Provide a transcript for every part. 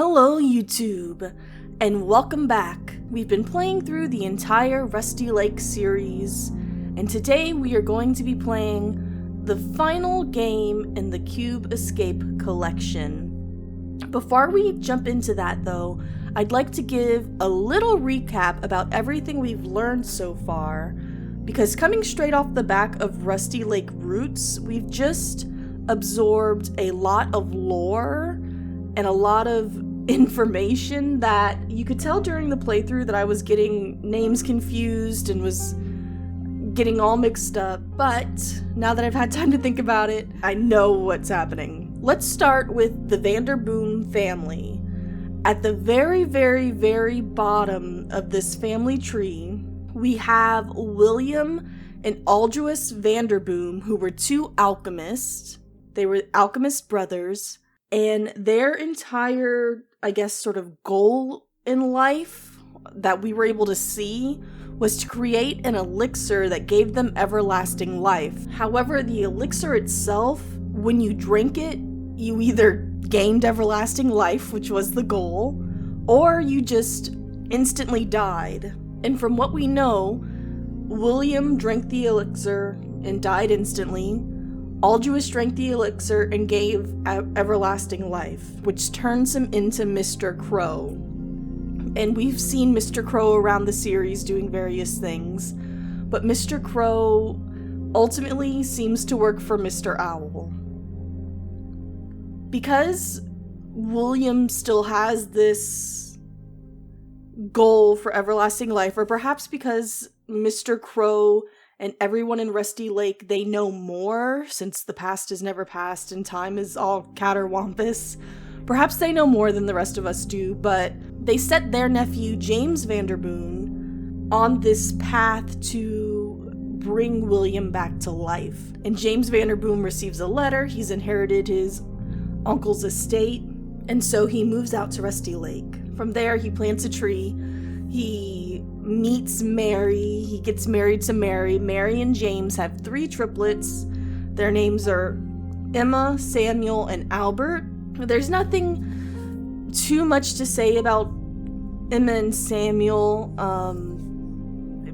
Hello YouTube, and welcome back. We've been playing through the entire Rusty Lake series, and today we are going to be playing the final game in the Cube Escape collection. Before we jump into that though, I'd like to give a little recap about everything we've learned so far, because coming straight off the back of Rusty Lake Roots, we've just absorbed a lot of lore and a lot of information that you could tell during the playthrough that I was getting names confused and was getting all mixed up, but now that I've had time to think about it, I know what's happening. Let's start with the Vanderboom family. At the very, very, very bottom of this family tree, we have William and Aldous Vanderboom, who were two alchemists. They were alchemist brothers, and their entire, I guess, sort of goal in life that we were able to see was to create an elixir that gave them everlasting life. However, the elixir itself, when you drank it, you either gained everlasting life, which was the goal, or you just instantly died. And from what we know, William drank the elixir and died instantly. Aldous drank the elixir and gave everlasting life, which turns him into Mr. Crow. And we've seen Mr. Crow around the series doing various things, but Mr. Crow ultimately seems to work for Mr. Owl. Because William still has this goal for everlasting life, or perhaps because Mr. Crow and everyone in Rusty Lake, they know more, since the past is never past and time is all catterwampus. Perhaps they know more than the rest of us do, but they set their nephew, James Vanderboom, on this path to bring William back to life. And James Vanderboom receives a letter. He's inherited his uncle's estate, and so he moves out to Rusty Lake. From there, he plants a tree. He meets Mary. He gets married to Mary. Mary and James have 3 triplets. Their names are Emma, Samuel, and Albert. There's nothing too much to say about Emma and Samuel,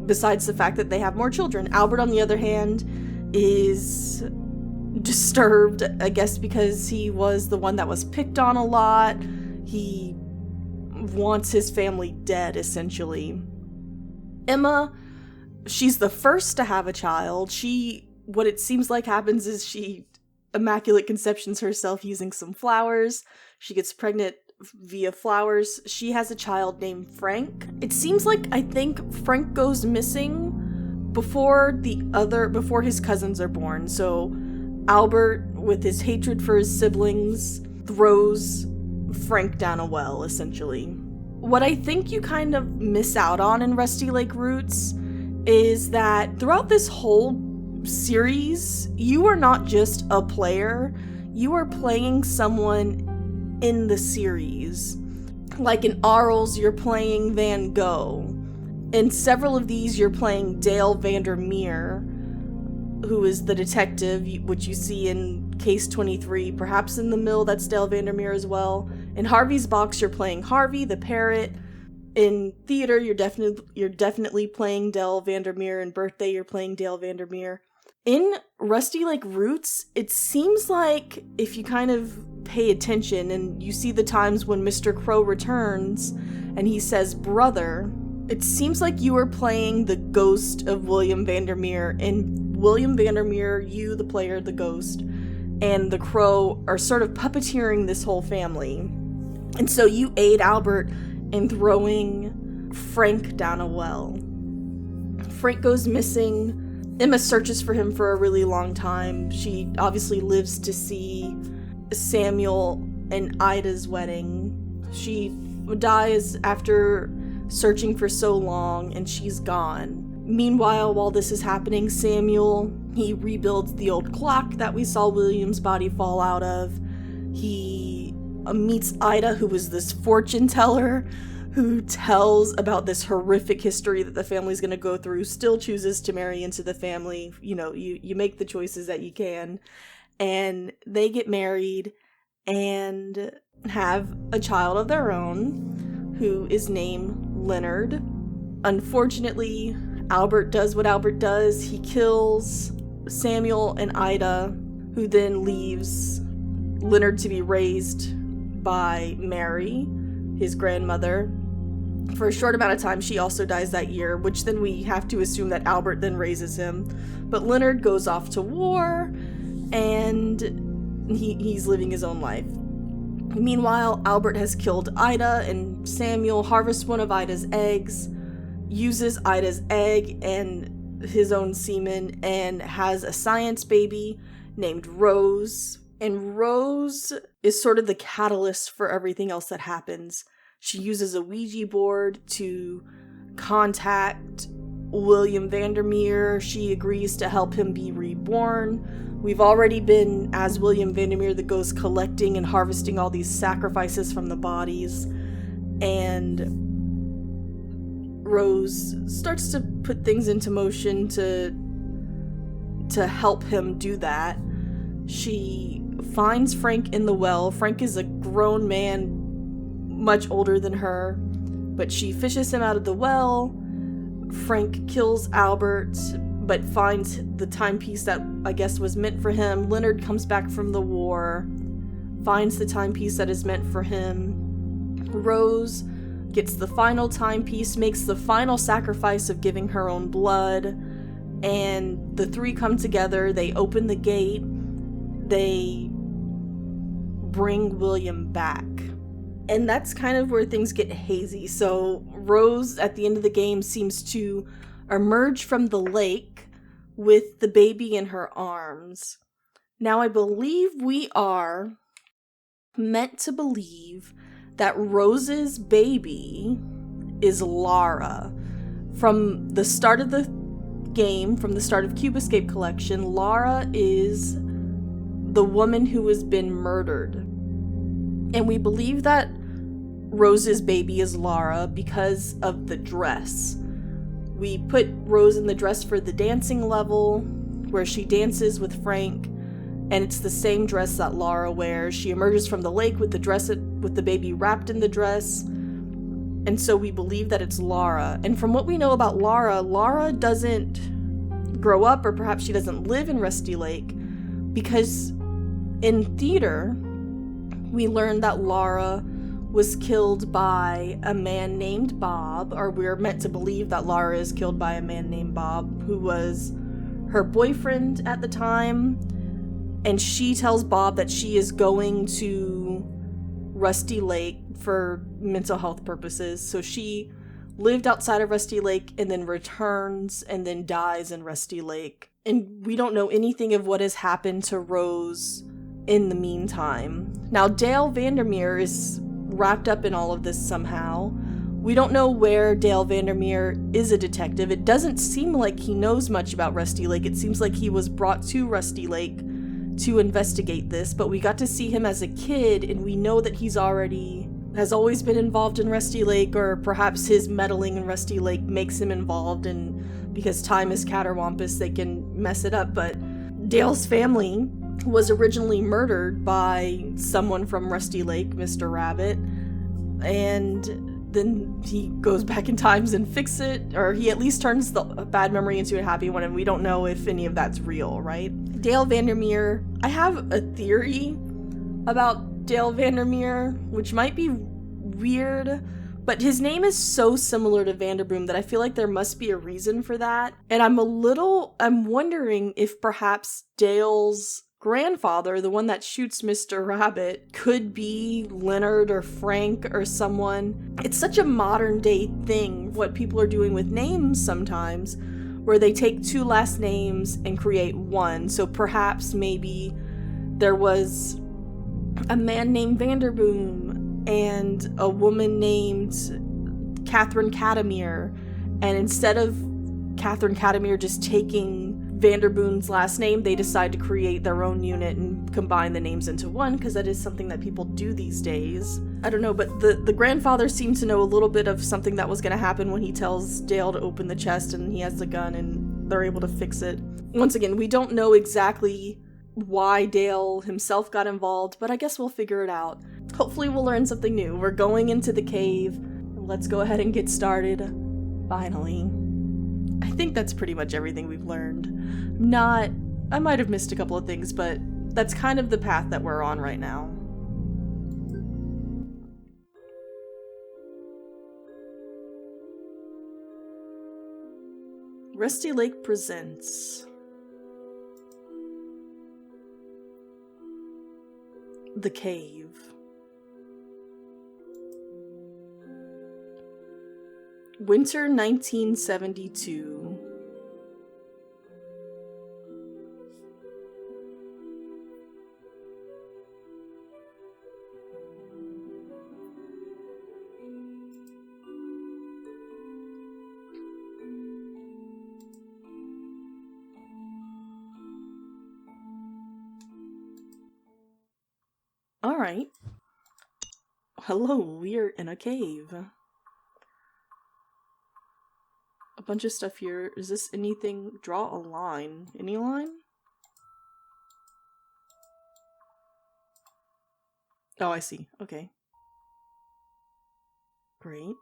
besides the fact that they have more children. Albert, on the other hand, is disturbed, I guess, because he was the one that was picked on a lot. He wants his family dead, essentially. Emma, she's the first to have a child. What it seems like happens is she immaculate conceptions herself using some flowers. She gets pregnant via flowers. She has a child named Frank. It seems like, I think, Frank goes missing before his cousins are born. So Albert, with his hatred for his siblings, throws Frank down a well, essentially. What I think you kind of miss out on in Rusty Lake Roots is that throughout this whole series, you are not just a player, you are playing someone in the series. Like in Arles, you're playing Van Gogh. In several of these, you're playing Dale Vandermeer, who is the detective, which you see in Case 23. Perhaps in The Mill, that's Dale Vandermeer as well. In Harvey's Box, you're playing Harvey, the parrot. In theater, you're definitely playing Dale Vandermeer. In Birthday, you're playing Dale Vandermeer. In Rusty Lake Roots, it seems like if you kind of pay attention and you see the times when Mr. Crow returns and he says brother, it seems like you are playing the ghost of William Vandermeer, and William Vandermeer, you, the player, the ghost, and the Crow are sort of puppeteering this whole family. And so you aid Albert in throwing Frank down a well. Frank goes missing. Emma searches for him for a really long time. She obviously lives to see Samuel and Ida's wedding. She dies after searching for so long, and she's gone. Meanwhile, while this is happening, Samuel, he rebuilds the old clock that we saw William's body fall out of. He meets Ida, who is this fortune teller who tells about this horrific history that the family's going to go through, still chooses to marry into the family. You know, you make the choices that you can. And they get married, and have a child of their own who is named Leonard. Unfortunately, Albert does what Albert does. He kills Samuel and Ida, who then leaves Leonard to be raised by Mary, his grandmother. For a short amount of time, she also dies that year, which then we have to assume that Albert then raises him. But Leonard goes off to war, and he's living his own life. Meanwhile, Albert has killed Ida, and Samuel harvests one of Ida's eggs, uses Ida's egg and his own semen, and has a science baby named Rose. And Rose is sort of the catalyst for everything else that happens. She uses a Ouija board to contact William Vandermeer. She agrees to help him be reborn. We've already been, as William Vandermeer, that goes collecting and harvesting all these sacrifices from the bodies. And Rose starts to put things into motion to help him do that. She finds Frank in the well. Frank is a grown man, much older than her, but she fishes him out of the well. Frank kills Albert, but finds the timepiece that I guess was meant for him. Leonard comes back from the war, finds the timepiece that is meant for him. Rose gets the final timepiece, makes the final sacrifice of giving her own blood, and the three come together. They open the gate. They bring William back. And that's kind of where things get hazy. So Rose, at the end of the game, seems to emerge from the lake with the baby in her arms. Now, I believe we are meant to believe that Rose's baby is Lara. From the start of the game, from the start of Cube Escape Collection, Lara is the woman who has been murdered. And we believe that Rose's baby is Lara because of the dress. We put Rose in the dress for the dancing level, where she dances with Frank, and it's the same dress that Lara wears. She emerges from the lake with the baby wrapped in the dress, and so we believe that it's Lara. And from what we know about Lara, Lara doesn't grow up, or perhaps she doesn't live in Rusty Lake, because in theater, we learned that Lara was killed by a man named Bob, or we're meant to believe that Lara is killed by a man named Bob, who was her boyfriend at the time. And she tells Bob that she is going to Rusty Lake for mental health purposes. So she lived outside of Rusty Lake and then returns and then dies in Rusty Lake. And we don't know anything of what has happened to Rose in the meantime. Now, Dale Vandermeer is wrapped up in all of this somehow. We don't know where Dale Vandermeer is a detective. It doesn't seem like he knows much about Rusty Lake. It seems like he was brought to Rusty Lake to investigate this, but we got to see him as a kid, and we know that has always been involved in Rusty Lake, or perhaps his meddling in Rusty Lake makes him involved, and because time is catterwampus, they can mess it up. But Dale's family was originally murdered by someone from Rusty Lake, Mr. Rabbit, and then he goes back in times and fixes it, or he at least turns the bad memory into a happy one, and we don't know if any of that's real, right? Dale Vandermeer, I have a theory about Dale Vandermeer, which might be weird, but his name is so similar to Vanderboom that I feel like there must be a reason for that, and I'm wondering if perhaps Dale's grandfather, the one that shoots Mr. Rabbit, could be Leonard or Frank or someone. It's such a modern day thing, what people are doing with names sometimes, where they take two last names and create one. So perhaps maybe there was a man named Vanderboom and a woman named Catherine Catamere, and instead of Catherine Catamere just taking Vanderboom's last name, they decide to create their own unit and combine the names into one, because that is something that people do these days. I don't know, but the grandfather seemed to know a little bit of something that was going to happen when he tells Dale to open the chest and he has the gun and they're able to fix it. Once again, we don't know exactly why Dale himself got involved, but I guess we'll figure it out. Hopefully we'll learn something new. We're going into the cave. Let's go ahead and get started. Finally. I think that's pretty much everything we've learned. I might have missed a couple of things, but that's kind of the path that we're on right now. Rusty Lake presents The Cave. Winter 1972. Alright. Hello, we're in a cave. A bunch of stuff here. Is this anything? Draw a line. Any line? Oh, I see. Okay. Great.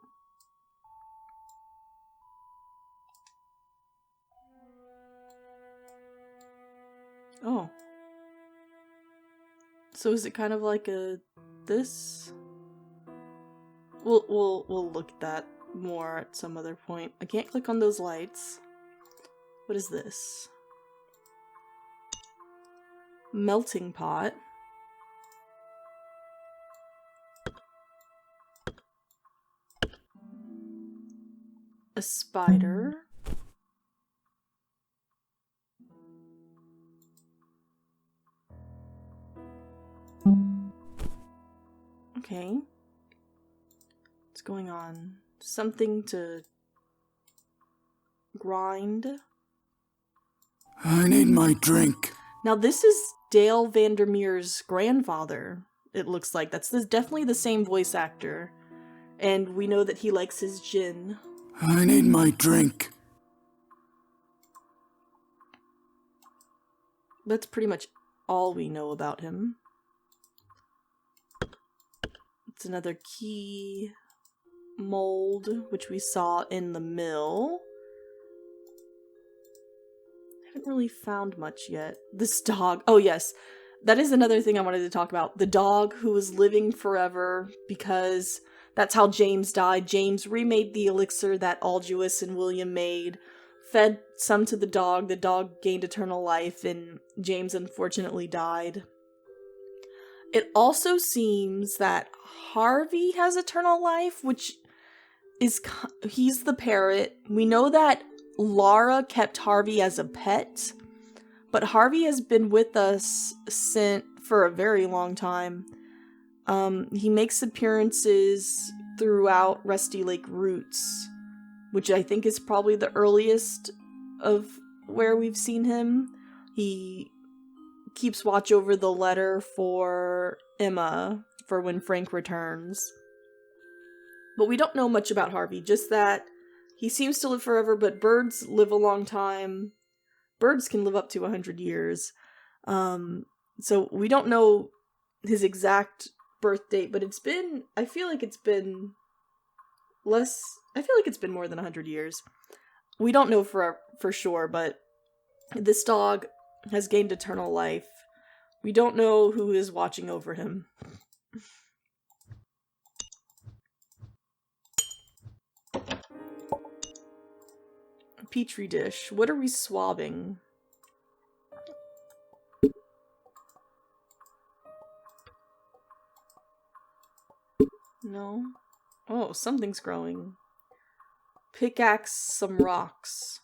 Oh. So is it kind of like this? We'll look at that more at some other point. I can't click on those lights. What is this? Melting pot. A spider. Okay. What's going on? Something to grind. I need my drink. Now this is Dale Vandermeer's grandfather, it looks like. That's definitely the same voice actor. And we know that he likes his gin. I need my drink. That's pretty much all we know about him. It's another key mold, which we saw in the mill. I haven't really found much yet. This dog. Oh, yes. That is another thing I wanted to talk about. The dog who was living forever because that's how James died. James remade the elixir that Aldous and William made, fed some to the dog gained eternal life, and James unfortunately died. It also seems that Harvey has eternal life, which is, he's the parrot. We know that Laura kept Harvey as a pet, but Harvey has been with us for a very long time. He makes appearances throughout Rusty Lake Roots, which I think is probably the earliest of where we've seen him. He keeps watch over the letter for Emma for when Frank returns. But we don't know much about Harvey, just that he seems to live forever, but birds live a long time. Birds can live up to 100 years. So we don't know his exact birth date, but I feel like it's been more than 100 years. We don't know for sure, but this dog has gained eternal life. We don't know who is watching over him. A petri dish. What are we swabbing? No? Oh, something's growing. Pickaxe some rocks.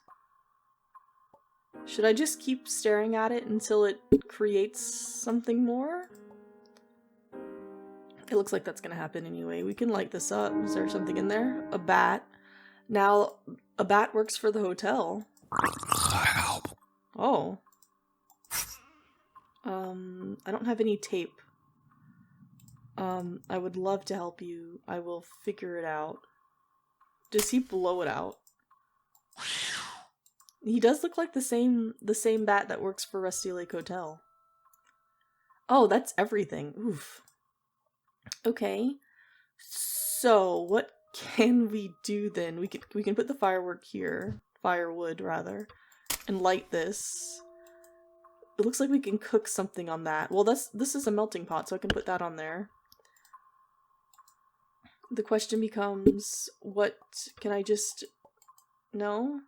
Should I just keep staring at it until it creates something more? It looks like that's gonna happen anyway. We can light this up. Is there something in there? A bat. Now, a bat works for the hotel. Oh. I don't have any tape. I would love to help you. I will figure it out. Does he blow it out? He does look like the same bat that works for Rusty Lake Hotel. Oh, that's everything. Oof. Okay. So, what can we do then? We can put the firewood rather, and light this. It looks like we can cook something on that. Well, this is a melting pot, so I can put that on there. The question becomes, what can I just... No?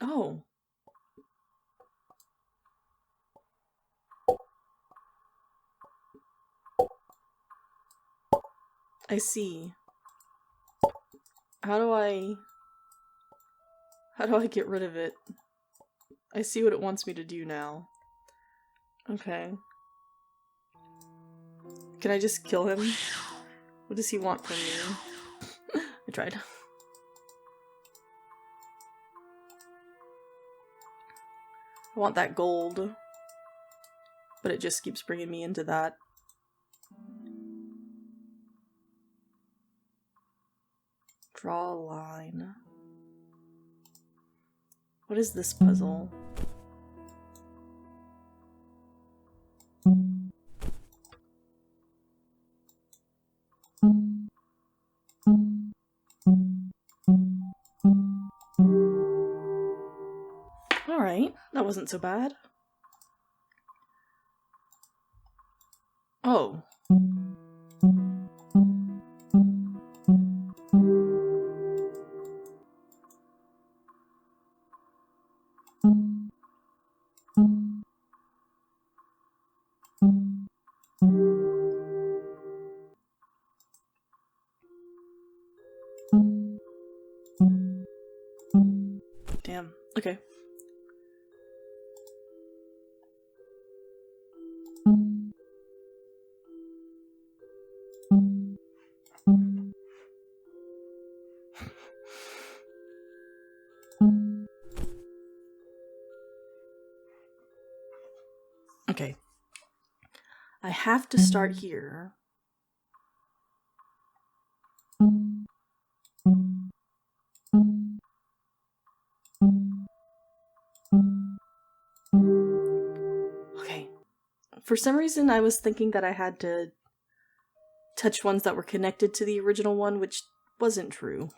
Oh. I see. How do I get rid of it? I see what it wants me to do now. Okay. Can I just kill him? What does he want from me? I tried. I want that gold. But it just keeps bringing me into that. Draw a line. What is this puzzle? Alright, that wasn't so bad. Oh. Damn. Okay. Okay. I have to start here. Okay. For some reason, I was thinking that I had to touch ones that were connected to the original one, which wasn't true.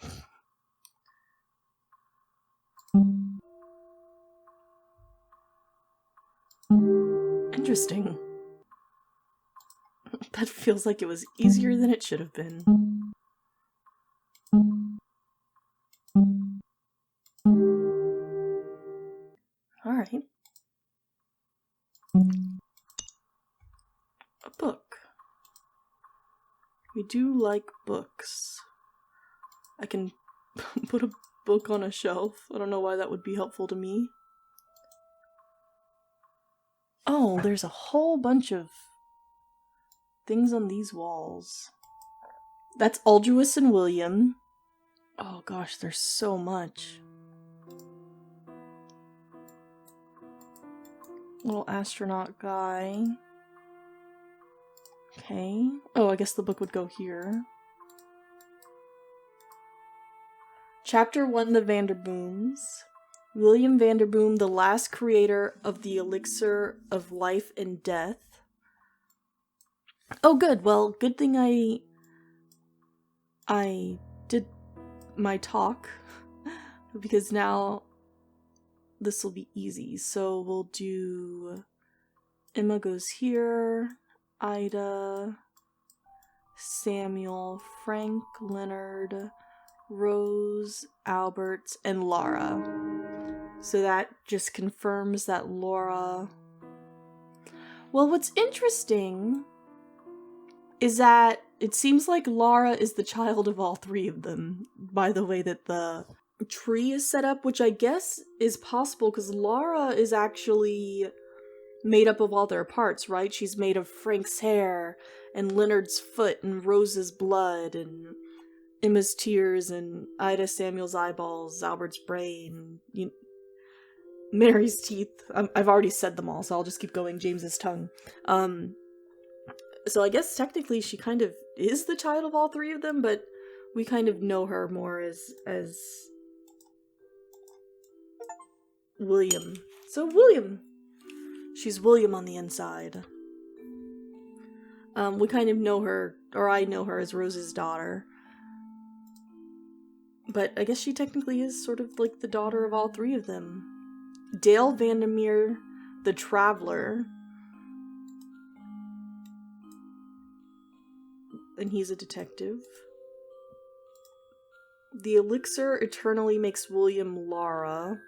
Interesting. That feels like it was easier than it should have been. Alright. A book. We do like books. I can put a book on a shelf. I don't know why that would be helpful to me. Oh, there's a whole bunch of things on these walls. That's Aldous and William. Oh gosh, there's so much. Little astronaut guy. Okay. Oh, I guess the book would go here. Chapter 1, The Vanderbooms. William Vanderboom, the last creator of the elixir of life and death. Oh, good. Well, good thing I did my talk, because now this will be easy. So we'll do Emma goes here, Ida, Samuel, Frank, Leonard, Rose, Albert, and Laura. So that just confirms that Laura... Well, what's interesting is that it seems like Laura is the child of all three of them, by the way that the tree is set up, which I guess is possible because Laura is actually made up of all their parts, right? She's made of Frank's hair, and Leonard's foot, and Rose's blood, and Emma's tears, and Ida Samuel's eyeballs, Albert's brain, Mary's teeth. I've already said them all, so I'll just keep going. James's tongue. So I guess technically she kind of is the child of all three of them, but we kind of know her more as William. So William, She's William on the inside. We kind of know her, or I know her as Rose's daughter. But I guess she technically is sort of like the daughter of all three of them. Dale Vandermeer, the Traveler. And he's a detective. The elixir eternally makes William Lara.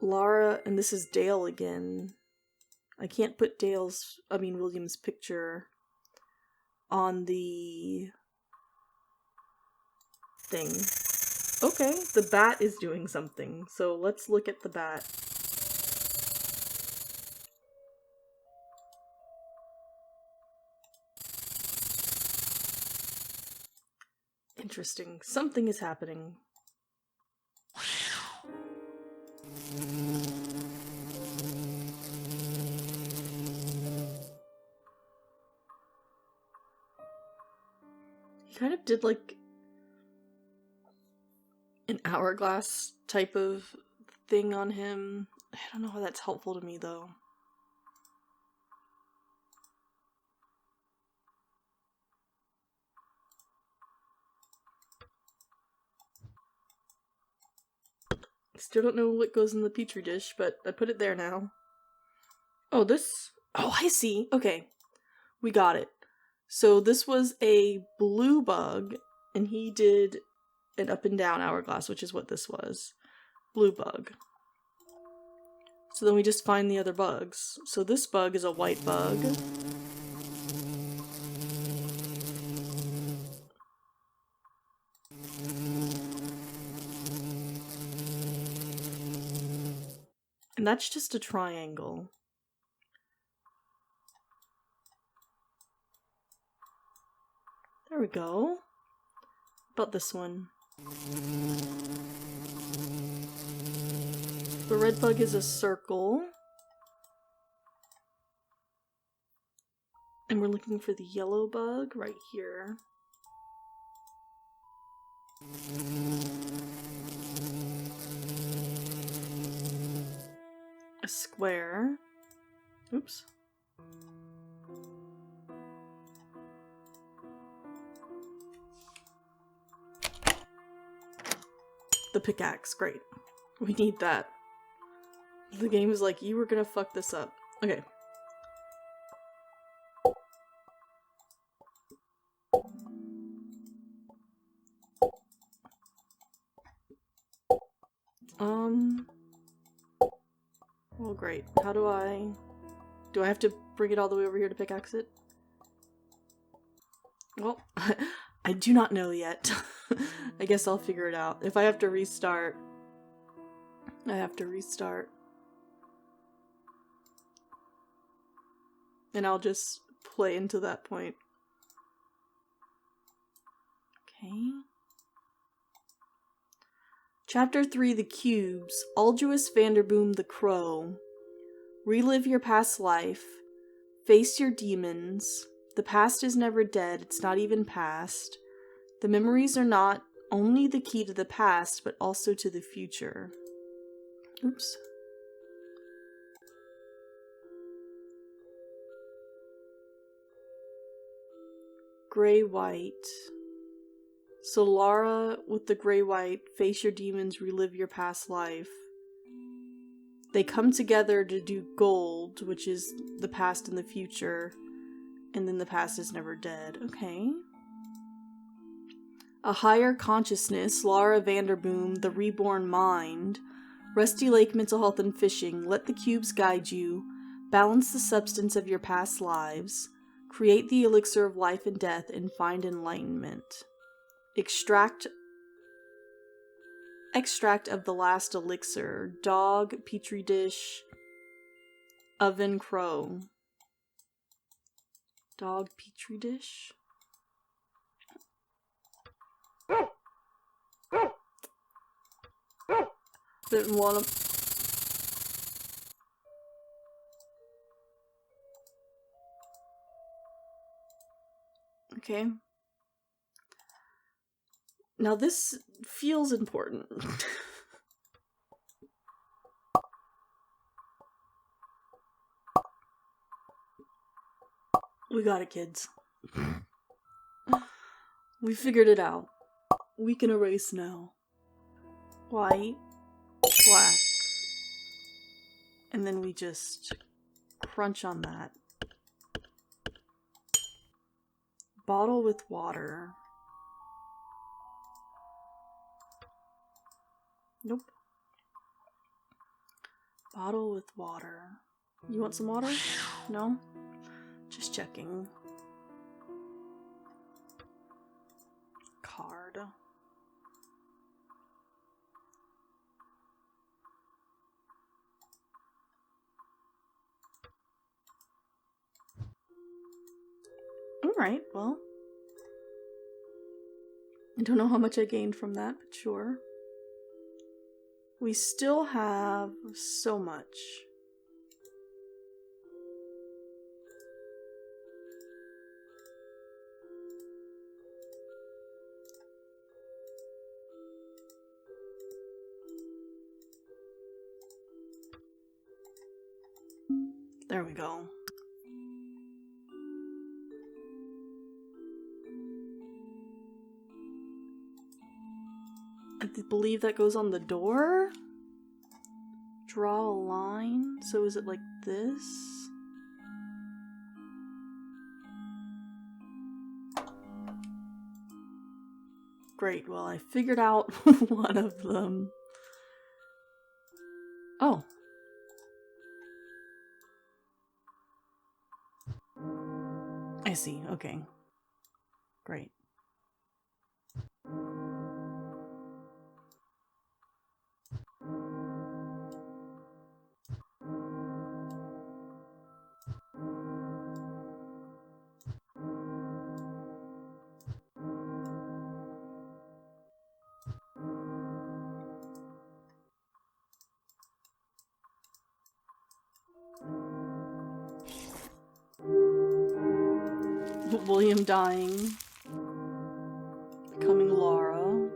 Lara, and this is Dale again. I can't put William's picture on the thing. Okay, the bat is doing something, so let's look at the bat. Interesting. Something is happening. He kind of did like an hourglass type of thing on him. I don't know how that's helpful to me though. Still don't know what goes in the petri dish, but I put it there now. Oh, I see. Okay. We got it. So this was a blue bug, and he did an up and down hourglass, which is what this was. Blue bug. So then we just find the other bugs. So this bug is a white bug. And that's just a triangle. There we go. How about this one? The red bug is a circle. And we're looking for the yellow bug right here. A square. Oops. The pickaxe, great. We need that. The game is like, you were gonna fuck this up. Okay. Well, great. How do I have to bring it all the way over here to pickaxe it? Well, I do not know yet. I guess I'll figure it out. If I have to restart, I have to restart. And I'll just play into that point. Okay. Chapter 3, The Cubes. Aldous Vanderboom the Crow. Relive your past life. Face your demons. The past is never dead, it's not even past. The memories are not only the key to the past, but also to the future. Oops. Gray-white. So Lara with the gray-white, face your demons, relive your past life. They come together to do gold, which is the past and the future. And then the past is never dead. Okay. A higher consciousness, Lara Vanderboom, the reborn mind. Rusty Lake Mental Health and Fishing. Let the cubes guide you. Balance the substance of your past lives. Create the elixir of life and death and find enlightenment. Extract of the last elixir. Dog, petri dish, oven, crow. Dog, petri dish? Didn't want to... Okay. Now this feels important. We got it, kids. We figured it out. We can erase now. White, black. And then we just crunch on that. Bottle with water. Nope. Bottle with water. You want some water? No? Just checking. Card. Alright, well. I don't know how much I gained from that, but sure. We still have so much. There we go. I believe that goes on the door. Draw a line. So is it like this? Great, well I figured out one of them. Oh. I see, okay. Great. William dying, becoming Laura.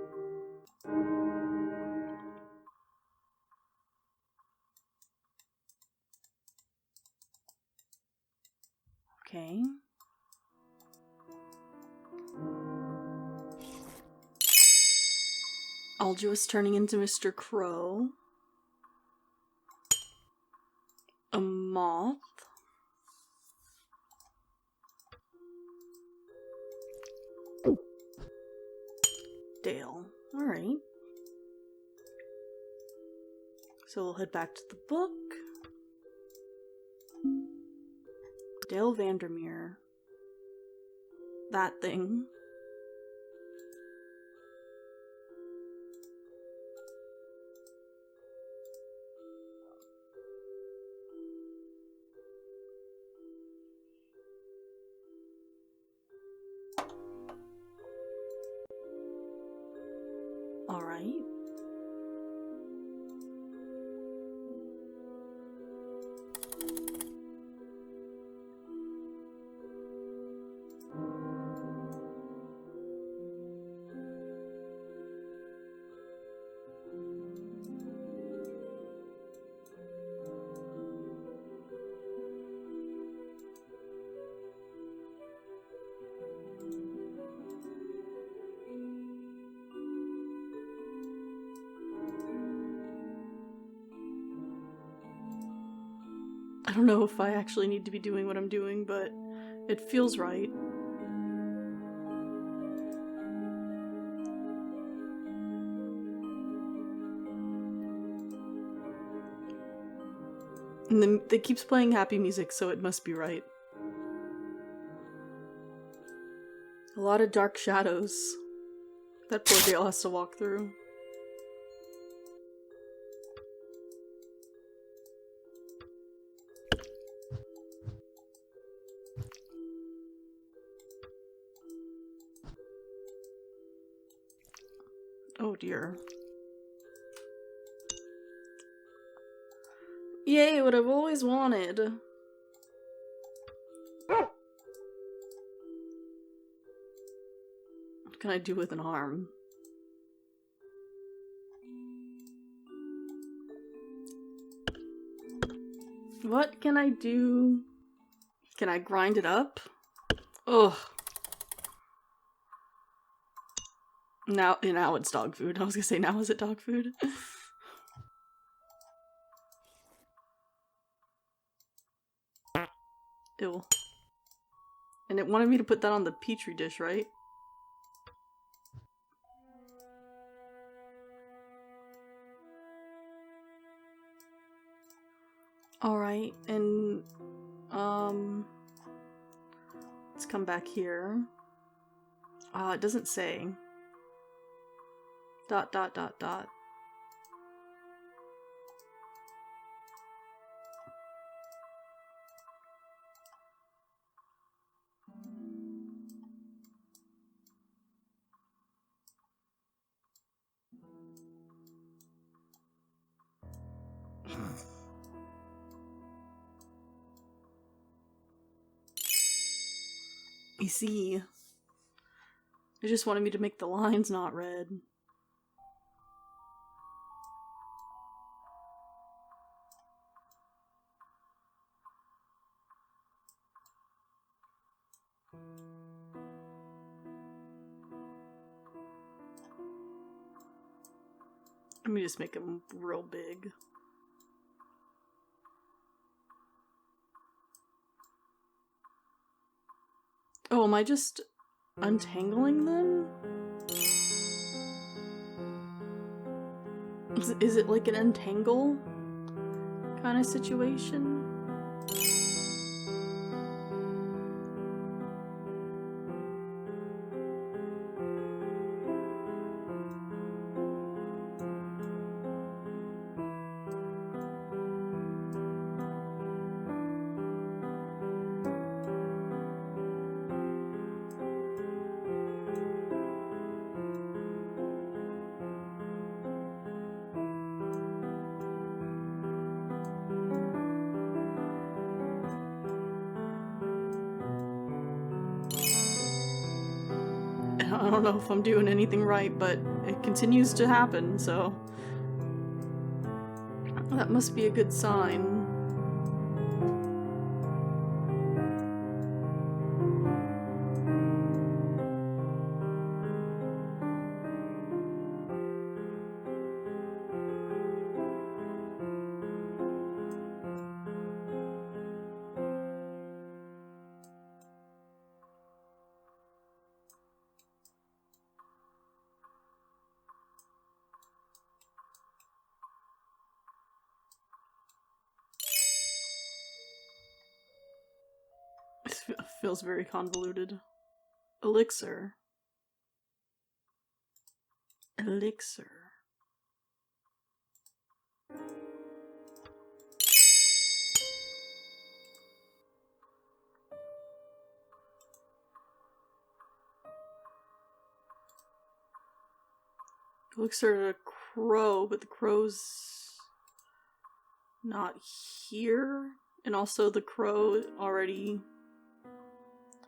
Okay. Aldous turning into Mr. Crow. A moth. Dale. Alright. So we'll head back to the book. Dale Vandermeer. That thing. Alright. I don't know if I actually need to be doing what I'm doing, but it feels right. And then it keeps playing happy music, so it must be right. A lot of dark shadows that poor Dale has to walk through. Oh dear. Yay, what I've always wanted. What can I do with an arm? What can I do? Can I grind it up? Ugh. Now it's dog food. I was gonna say, now is it dog food? Ew. And it wanted me to put that on the petri dish, right? Alright, and let's come back here. It doesn't say. Dot dot dot dot. You see, it just wanted me to make the lines not red. Let me just make them real big. Oh, am I just untangling them? Is it like an untangle kind of situation? I don't know if I'm doing anything right, but it continues to happen, so that must be a good sign. It feels very convoluted. Elixir. Elixir. Elixir a crow, but the crow's not here. And also the crow already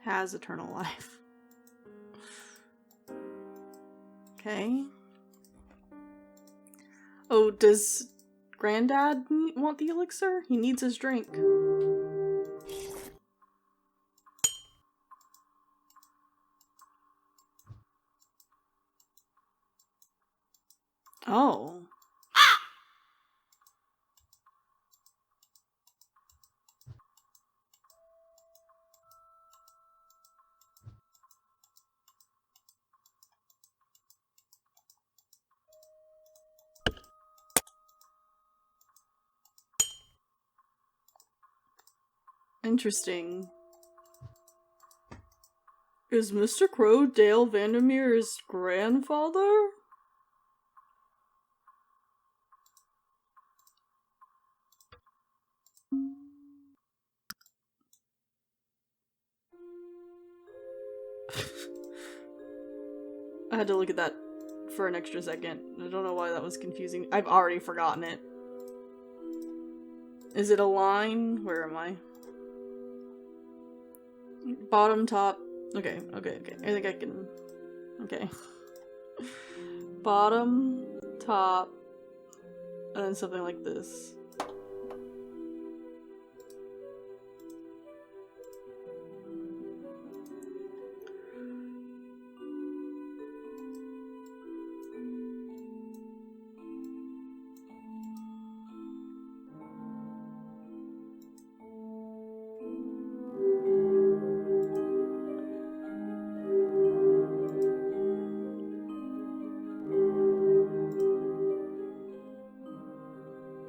has eternal life. Okay. Oh, does Granddad want the elixir? He needs his drink. Oh. Interesting. Is Mr. Crow Dale Vandermeer's grandfather? I had to look at that for an extra second. I don't know why that was confusing. I've already forgotten it. Is it a line? Where am I? Bottom, top. Okay. I think I can... Okay. Bottom, top, and then something like this.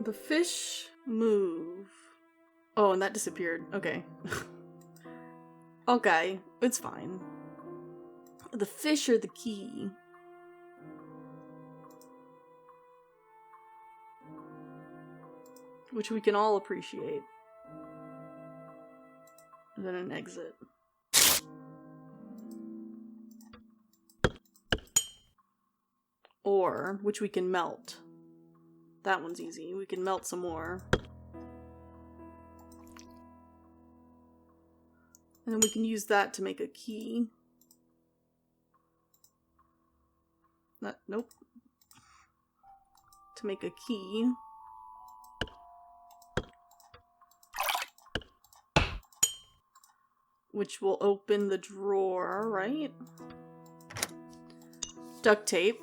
The fish move. Oh, and that disappeared. Okay. Okay, it's fine. The fish are the key. Which we can all appreciate. And then an exit. Ore, which we can melt. That one's easy. We can melt some more. And then we can use that to make a key. Nope. To make a key. Which will open the drawer, right? Duct tape.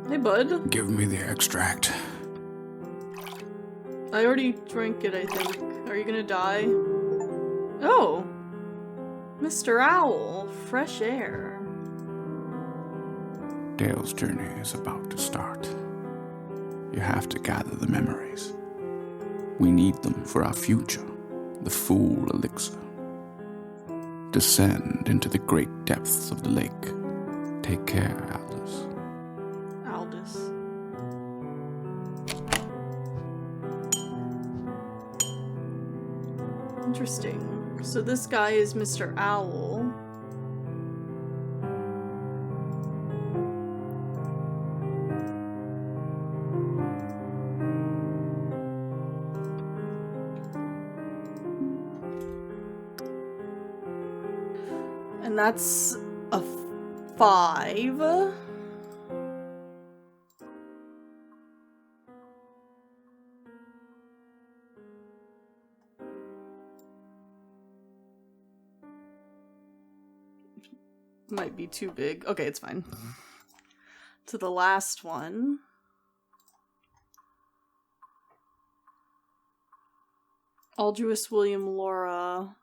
Hey, bud. Give me the extract. I already drank it, I think. Are you gonna die? Oh! Mr. Owl, fresh air. Dale's journey is about to start. You have to gather the memories. We need them for our future, the Fool Elixir. Descend into the great depths of the lake. Take care, Aldous. Aldous. Interesting. So this guy is Mr. Owl. And that's a 5. Might be too big. Okay, it's fine. To the last one. Aldous William Laura.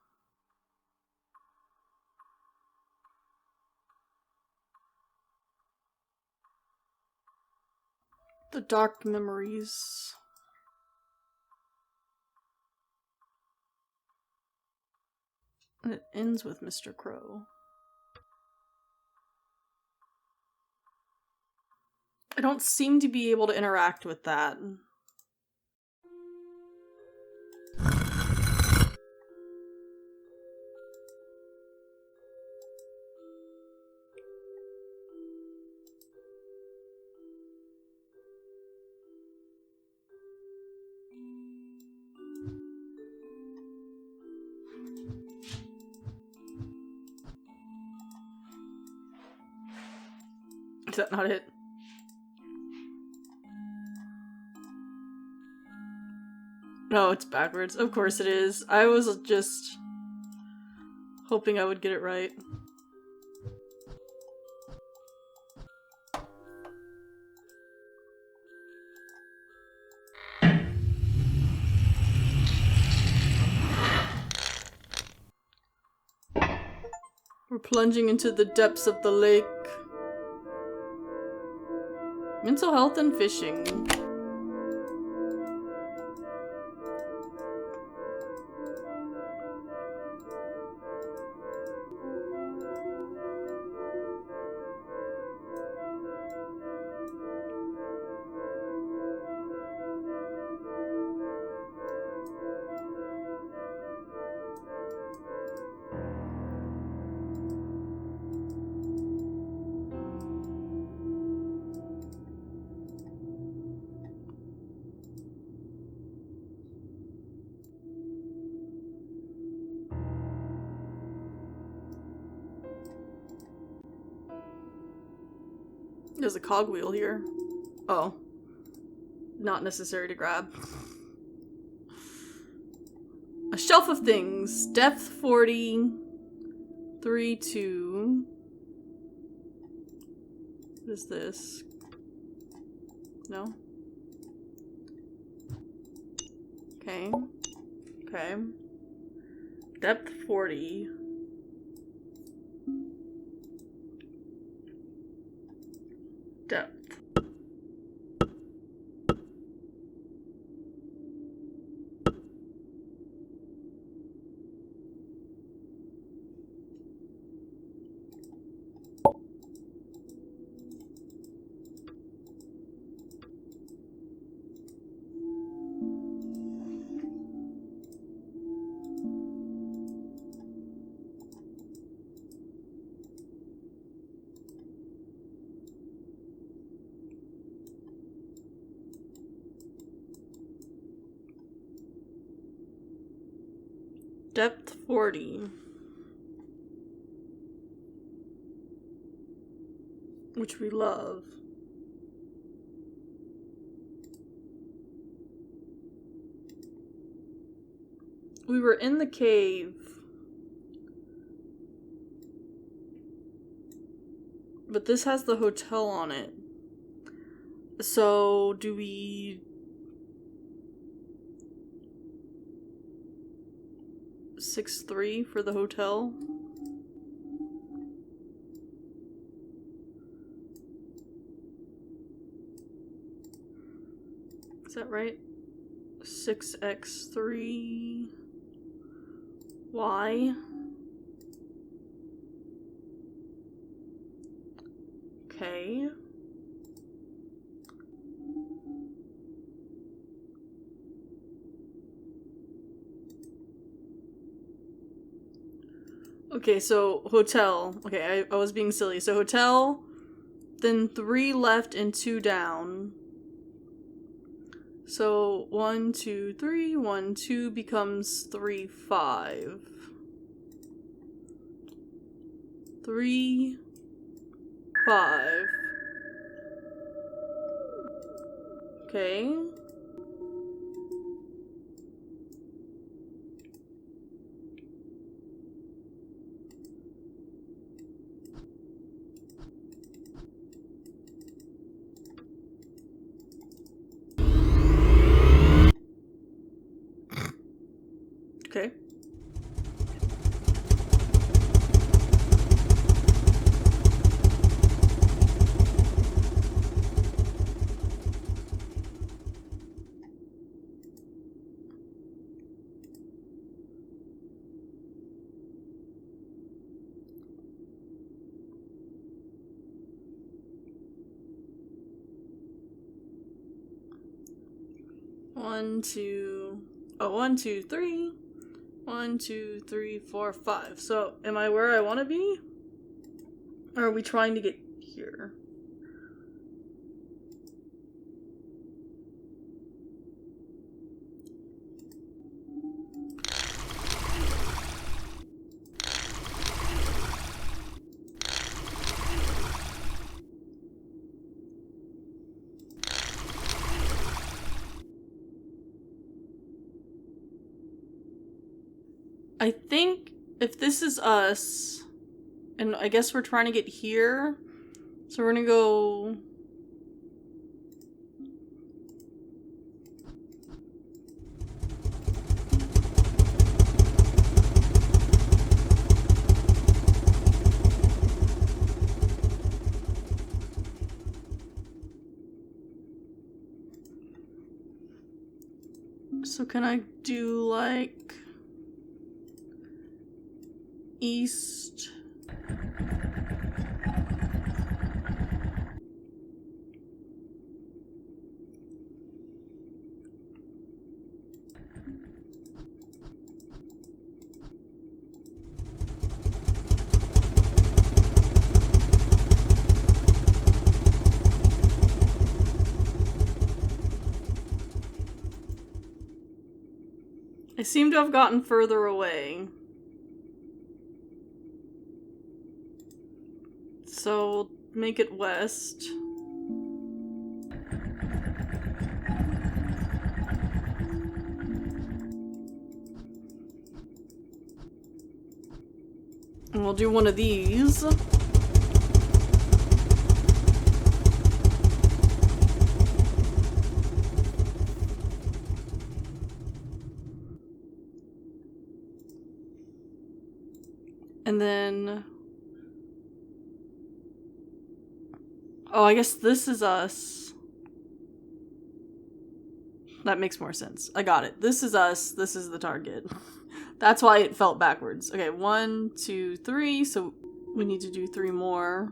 The Dark Memories. And it ends with Mr. Crow. I don't seem to be able to interact with that. Is that not it? No, it's backwards. Of course it is. I was just hoping I would get it right. We're plunging into the depths of the lake. Mental health and fishing. There's a cogwheel here. Oh. Not necessary to grab. A shelf of things. Depth 40. 3, 2. What is this? No? Okay. Okay. Depth 40. Depth. Depth 40. Which we love. We were in the cave. But this has the hotel on it. So, do we... 6-3 for the hotel? Is that right? 6x3 y. Okay. Okay, so hotel. Okay, I was being silly. So hotel, then 3 left and 2 down. So 1, 2, 3, 1, 2 becomes 3, 5. 3, 5. Okay. Okay. One, two, 1, 2, 3. 1, 2, 3, 4, 5. So, am I where I want to be? Or are we trying to get here? I think if this is us, and I guess we're trying to get here, so we're gonna go... So can I do like... east? I seem to have gotten further away. So, make it west. And we'll do one of these. And then... Oh, I guess this is us. That makes more sense. I got it. This is us. This is the target. That's why it felt backwards. Okay, 1, 2, 3. So we need to do 3 more.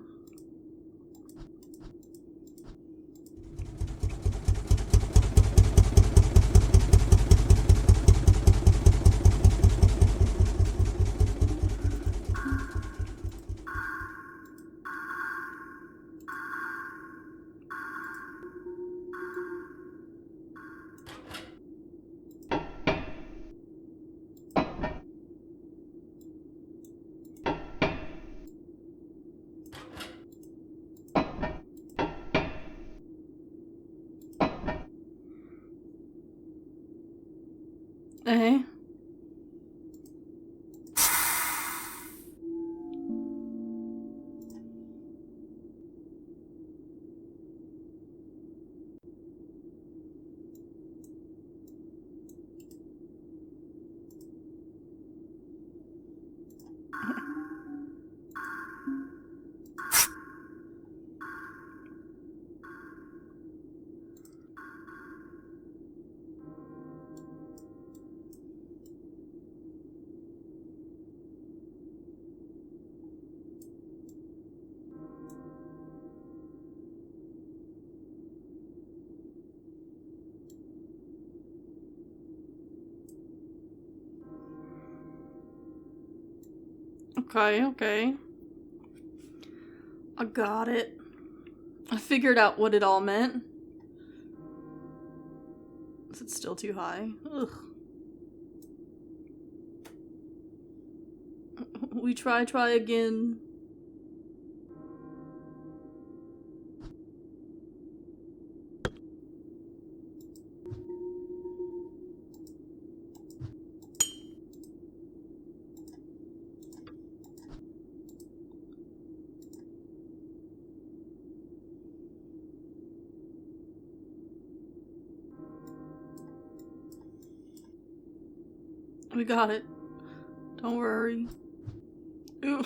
Eh? Okay, okay. I got it. I figured out what it all meant. Is it still too high? Ugh. We try again. We got it. Don't worry. Ooh.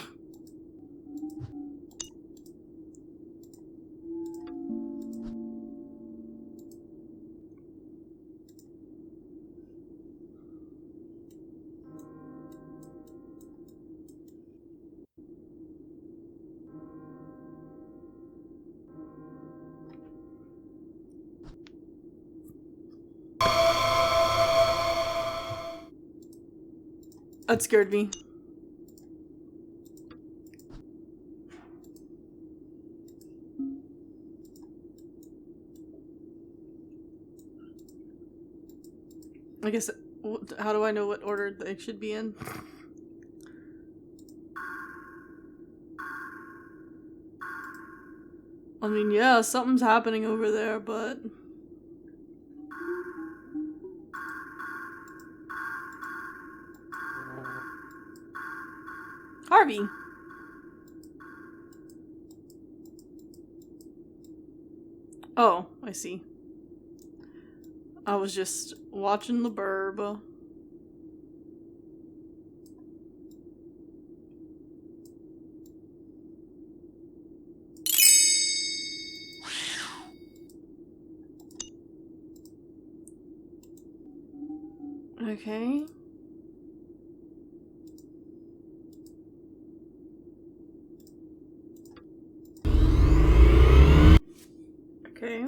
That scared me. I guess, how do I know what order they should be in? I mean, yeah, something's happening over there, but... Harvey! Oh, I see. I was just watching the burb. Okay. Okay.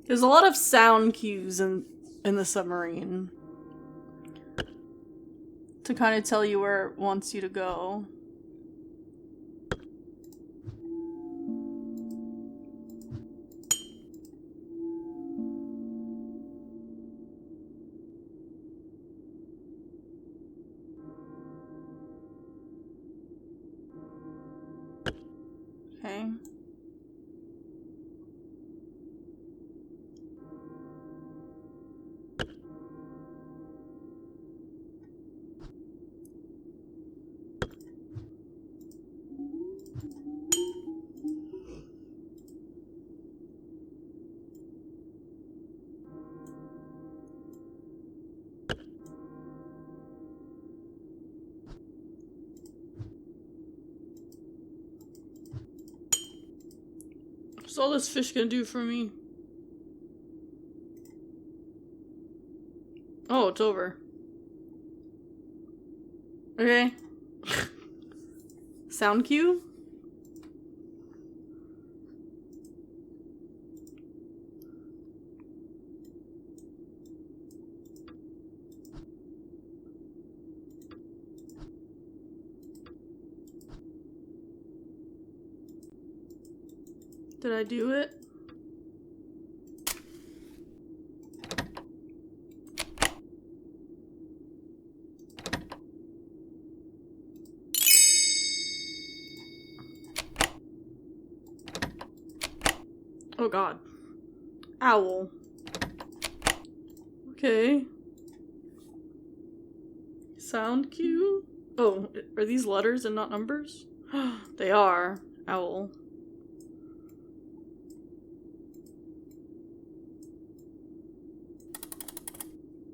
There's a lot of sound cues in the submarine to kind of tell you where it wants you to go. Okay. What's all this fish gonna do for me? Oh, it's over. Okay. Sound cue? Did I do it? Oh god. Owl. Okay. Sound cue? Oh, are these letters and not numbers? They are. Owl.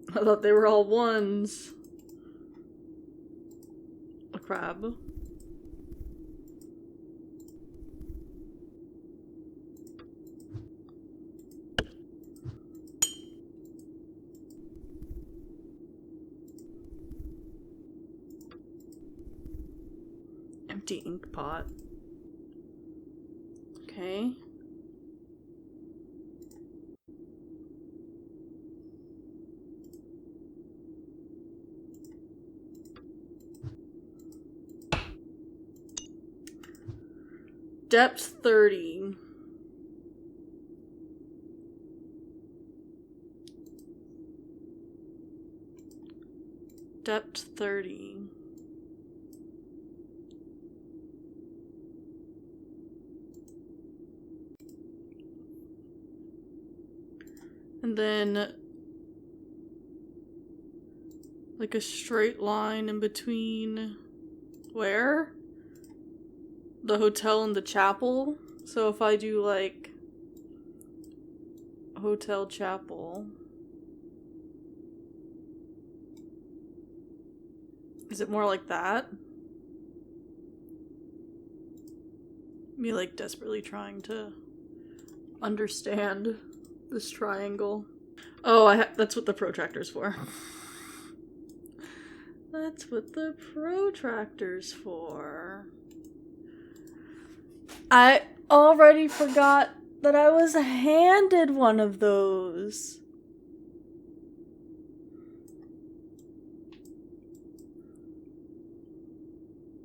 I thought they were all ones. A crab. Empty ink pot. Okay. Depth 30. Depth 30. And then like a straight line in between where? The hotel and the chapel. So if I do like hotel chapel, is it more like that? Me like desperately trying to understand this triangle. Oh, that's what the protractor's for. That's what the protractor's for. I already forgot that I was handed one of those.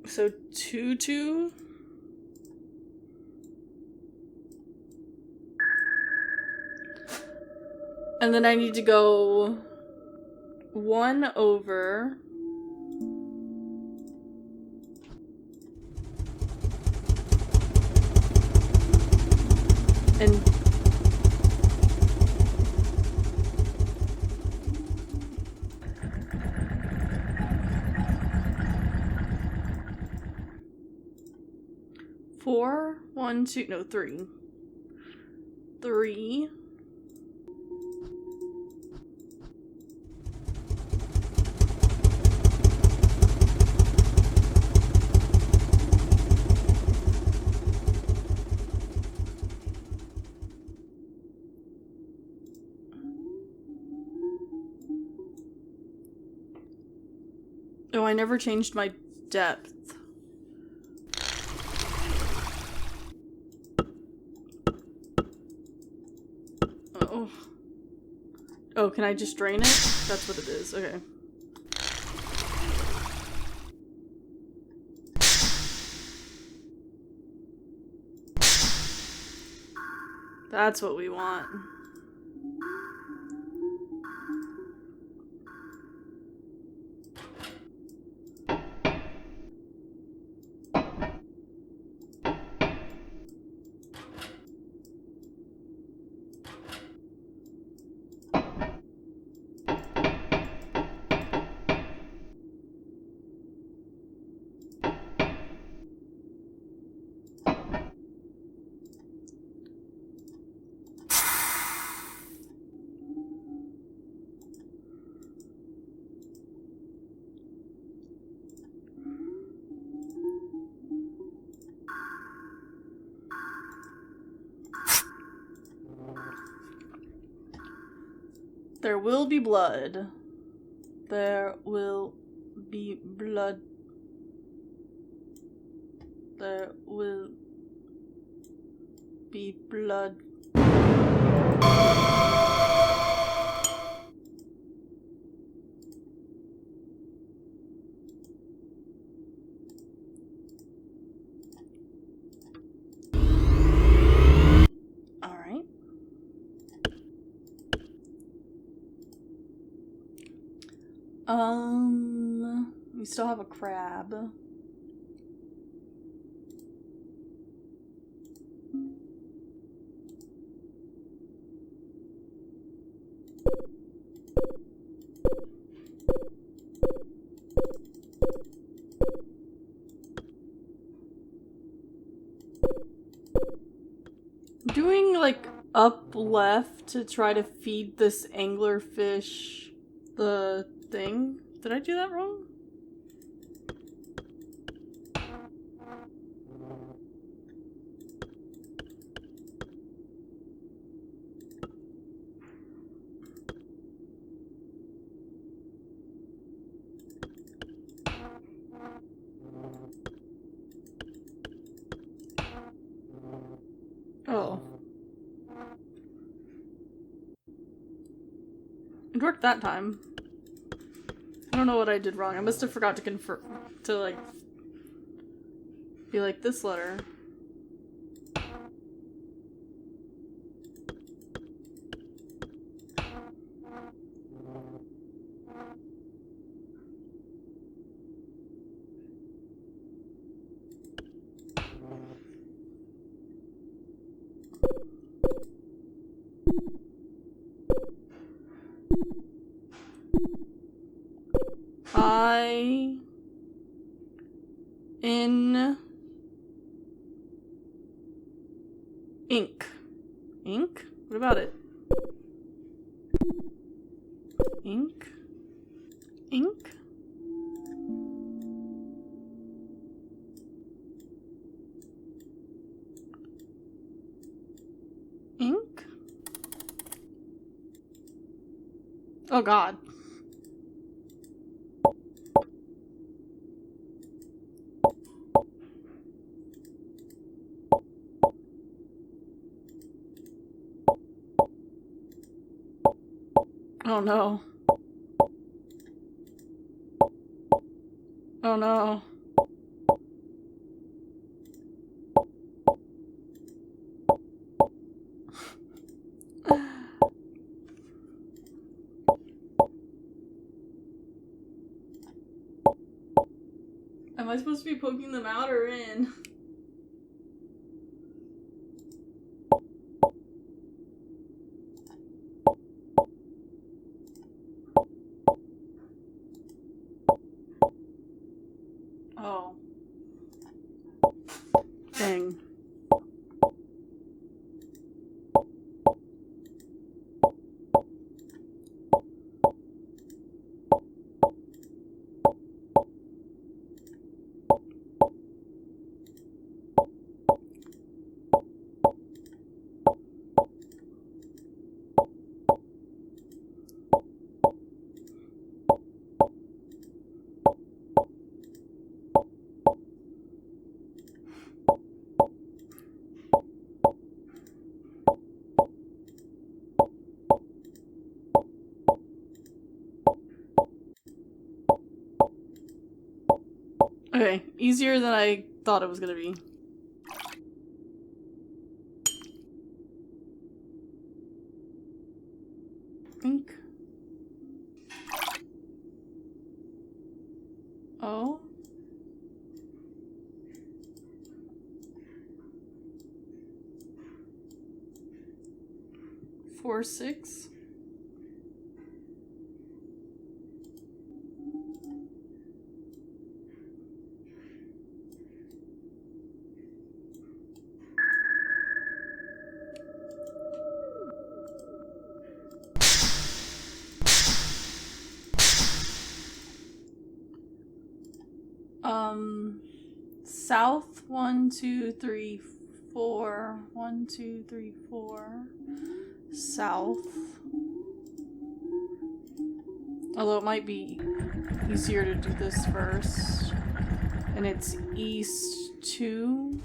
So 2-2. And then I need to go 1 over. And four, 1, 2, no, 3. 3. Oh, I never changed my depth. Oh. Oh, can I just drain it? That's what it is. Okay. That's what we want. There will be blood. There will be blood. There will be blood. Alright. We still have a crab. Doing like up left to try to feed this anglerfish the thing. Did I do that wrong? Oh. It worked that time. I don't know what I did wrong. I must have forgot to confirm to like be like this letter. In ink. Ink? What about it? Ink? Ink? Ink? Oh god. Oh no. Oh no. Am I supposed to be poking them out or in? Oh. Dang. Okay, easier than I thought it was gonna be. Ink. Oh. Four, 6. South 1, 2, 3, 4. 1, 2, 3, 4. South. Although it might be easier to do this first. And it's east 2.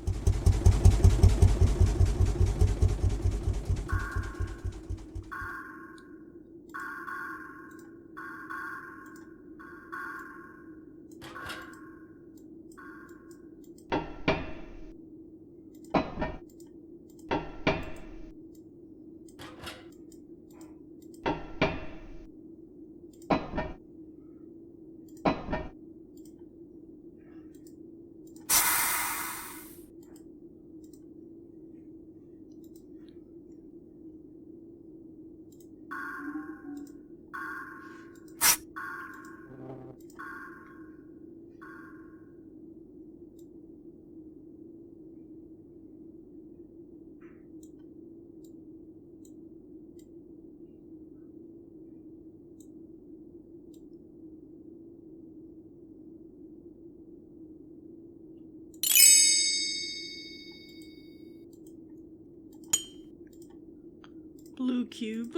Blue cube.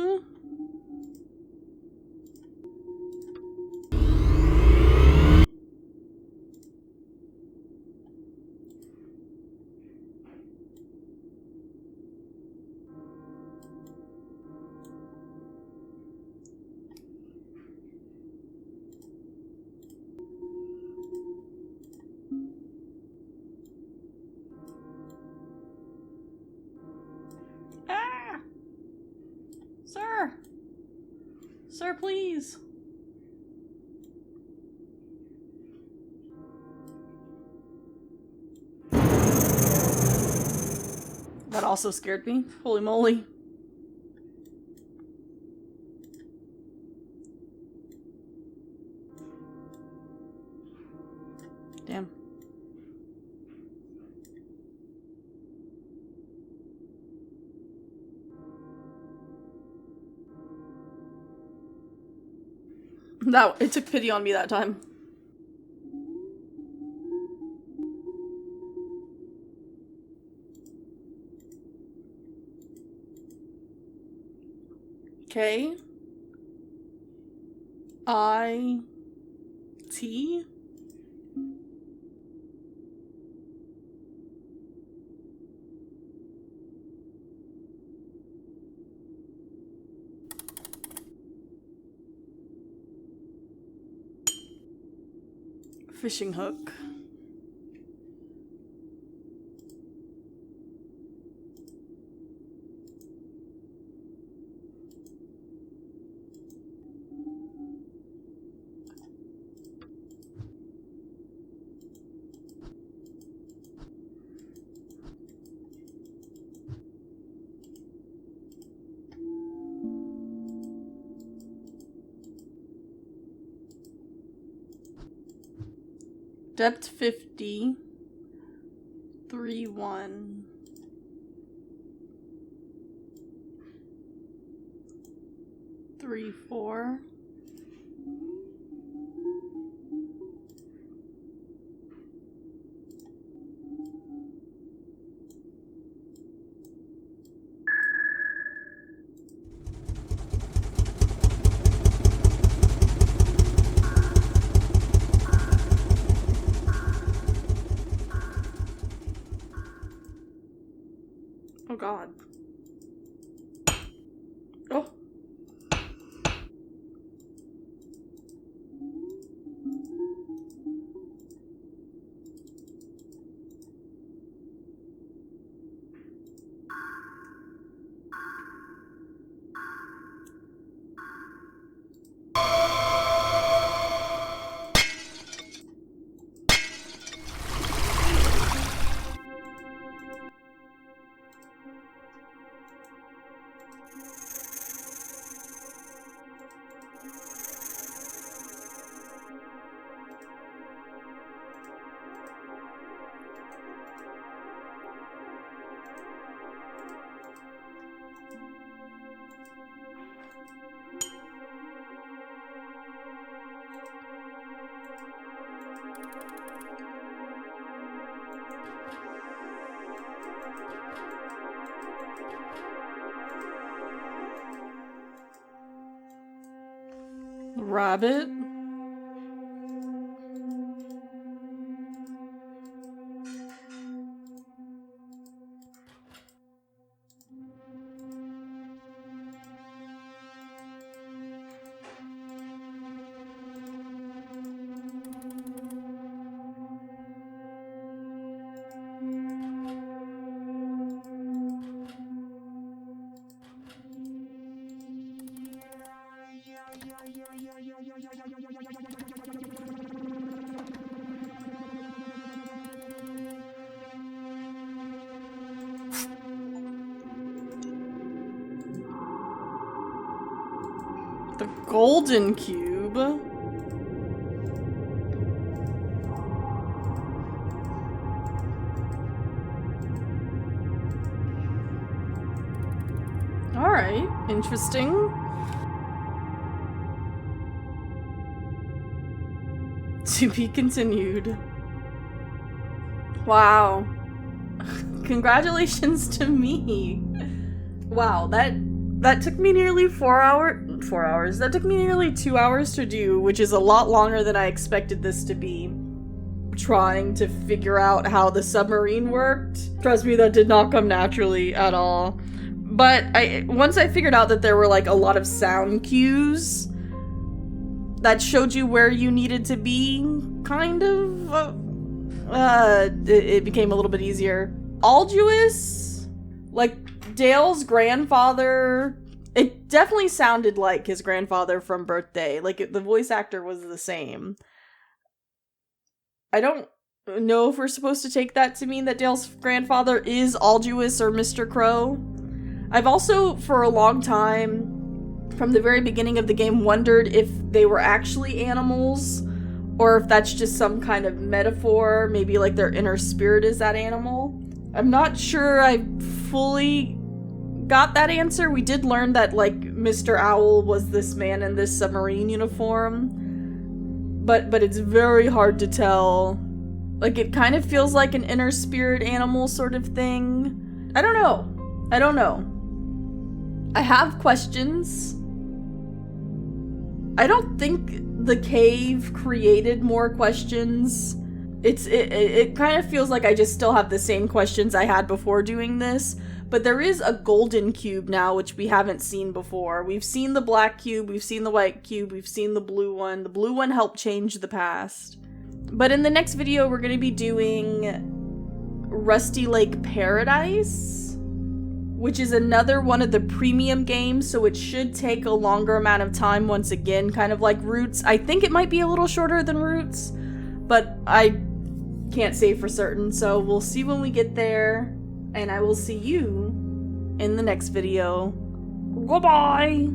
Ah! Sir! Sir, please! That also scared me. Holy moly. Damn. It took pity on me that time. K I T fishing hook. Depth 50. 3-1. Three, 4. Oh God. Oh. rabbit. The golden cube. Alright, interesting. To be continued. Wow. Congratulations to me. Wow, that took me nearly 4 hours. That took me nearly 2 hours to do, which is a lot longer than I expected this to be. Trying to figure out how the submarine worked. Trust me, that did not come naturally at all. But once I figured out that there were like a lot of sound cues that showed you where you needed to be, kind of, it became a little bit easier. Aldous, like Dale's grandfather, it definitely sounded like his grandfather from Birthday. Like the voice actor was the same. I don't know if we're supposed to take that to mean that Dale's grandfather is Aldous or Mr. Crow. I've also, for a long time, from the very beginning of the game, wondered if they were actually animals, or if that's just some kind of metaphor, maybe like their inner spirit is that animal. I'm not sure I fully got that answer. We did learn that, like, Mr. Owl was this man in this submarine uniform, but it's very hard to tell. Like, it kind of feels like an inner spirit animal sort of thing. I don't know. I have questions. I don't think the cave created more questions. It kind of feels like I just still have the same questions I had before doing this, but there is a golden cube now, which we haven't seen before. We've seen the black cube, we've seen the white cube, we've seen the blue one. The blue one helped change the past. But in the next video, we're going to be doing Rusty Lake Paradise, which is another one of the premium games, so it should take a longer amount of time once again, kind of like Roots. I think it might be a little shorter than Roots, but I can't say for certain, so we'll see when we get there, and I will see you in the next video. Goodbye!